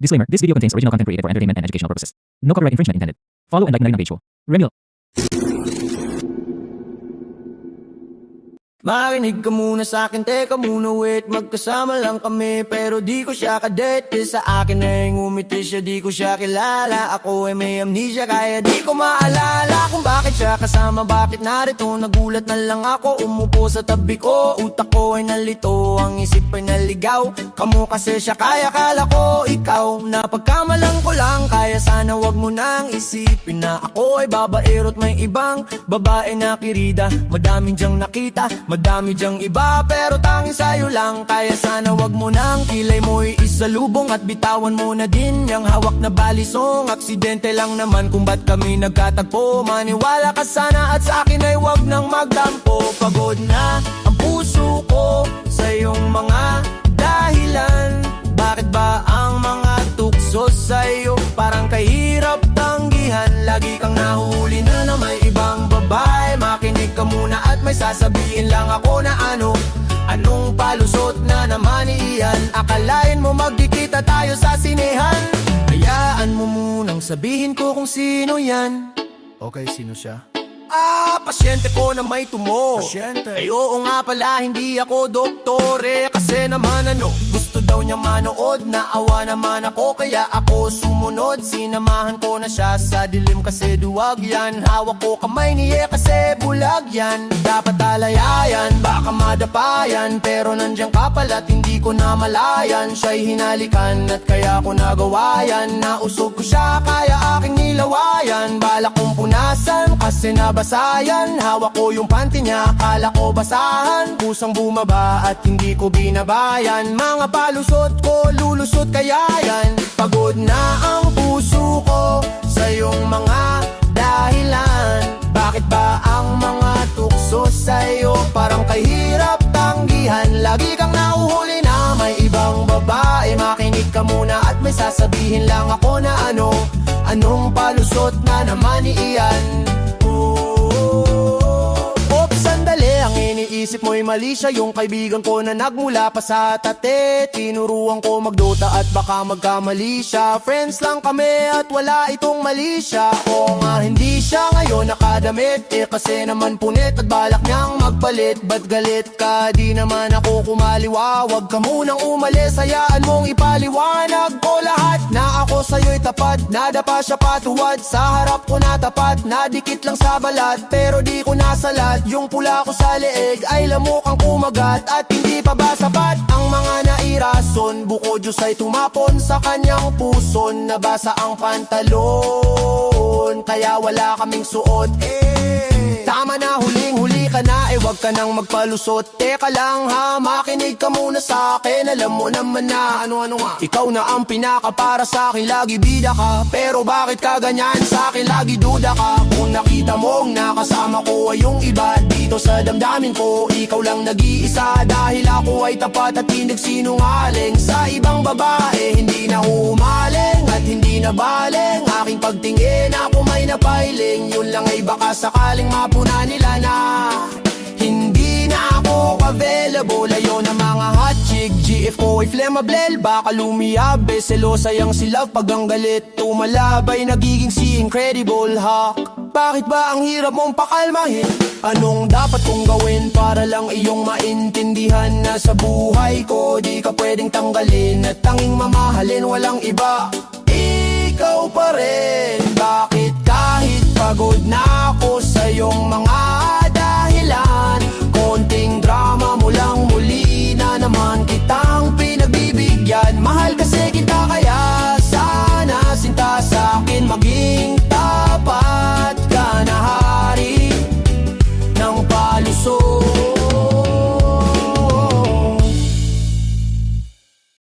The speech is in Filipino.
Disclaimer, this video contains original content created for entertainment and educational purposes. No copyright infringement intended. Follow and like na rin ang page ko. Remil. Makinig ka muna sa'kin, teka muna wait. Magkasama lang kami pero di ko siya kadate. Sa akin ay ngumiti siya, di ko siya kilala. Ako ay may amnesia kaya di ko maalala kung bakit siya kasama, bakit narito. Nagulat na lang ako, umupo sa tabi ko. Utak ko ay nalito, ang isip ay naligaw. Kamu kasi siya kaya kala ko ikaw. Napagkamalang ko lang, kaya sana wag mo nang isipin na ako ay babaero't may ibang babae na kirida. Madaming diyang nakita, madami diyang iba pero tanging sa'yo lang. Kaya sana wag mo nang kilay mo'y isalubong at bitawan mo na din yung hawak na balisong. Aksidente lang naman kung ba't kami nagkatagpo. Maniwala ka sana at sa akin ay wag nang magdampo. Pagod na ang puso ko sa iyong mga dahilan. Bakit ba ang mga tukso sa'yo parang kahirap tanggihan? Lagi kang nahuli na may ibang babae. Makinig ka muna at may sasabihin lang ako na anong palusot na naman iyan. Akalain mo magkikita tayo sa sinehan. Hayaan mo munang sabihin ko kung sino yan. Okay, sino siya? Pasyente ko na may tumo. Pasyente? Ay oo nga pala, hindi ako doktore. Kasi naman gusto daw niya manood. Naawa naman ako kaya ako sumunod. Sinamahan ko na siya sa dilim kasi duwag yan. Hawak ko kamay niya kasi bulag yan. Dapat alayayan, baka madapayan. Pero nandiyan ka pala't hindi ko na malayan. Siya'y hinalikan at kaya ko nagawa yan. Nausog ko siya kaya aking nilawayan. Balak kong punasan kasi nabasayan. Hawak ko yung panty niya, akala ko basahan. Pusang bumaba at hindi ko binabayan. Mga palusot ko, lulusot kaya yan. Pagod na ang puso ko sa iyong mga dahilan. Bakit ba ang mga tukso sa'yo parang kahirap tanggihan? Lagi kang nahuhuli na may ibang babae. Makinig ka muna at may sasabihin lang ako na anong palusot na naman iyan. Ang iniisip mo'y mali siya, yung kaibigan ko na nagmula pa sa tate. Tinuruan ko magdota at baka magkamali siya. Friends lang kami at wala itong mali siya. Oo nga hindi siya ngayon nakadamit, kasi naman punit at balak niyang magpalit. Ba't galit ka? Di naman ako kumaliwa. Wag ka munang umalis, hayaan mong ipaliwanag ko lahat. Na ako sa'yo'y tapat, nadapa siya patuwad. Sa harap ko natapat, nadikit lang sa balat. Pero di ko nasalat, yung pula ko sa leeg ay lamukang kumagat. At hindi pa ba sapat ang mga nairason? Buko Diyos ay tumapon sa kanyang puson. Nabasa ang pantalon kaya wala kaming suot. Tama na, huling-huli ka na, wag ka nang magpalusot. Teka lang ha, makinig ka muna sa'kin. Alam mo naman na ano nga, ikaw na ang pinaka para sa'kin. Lagi bida ka, pero bakit ka ganyan sa'kin? Lagi duda ka, kung nakita mong nakasama ko ay yung iba. Dito sa damdamin ko, ikaw lang nag-iisa. Dahil ako ay tapat at hindi nagsinungaling. Sa ibang babae, hindi na humaling at hindi na baling. Aking pagtingin, ako may napailing. Yun lang ay baka sakaling mapuna nila na hindi na ako available. Ayaw na mga hot chick, GF ko ay flammable. Baka lumiyabe, selosa yang si love. Pag ang galit tumalabay, nagiging si Incredible Hulk. Bakit ba ang hirap mong pakalmahin? Anong dapat kong gawin para lang iyong maintindihan na sa buhay ko di ka pwedeng tanggalin at tanging mamahalin, walang iba, ikaw pa rin. Bakit kahit pagod na ako sa iyong mga dahilan, konting drama mo lang muli na naman kitang pinagbibigyan. Mahal kasi kita kaya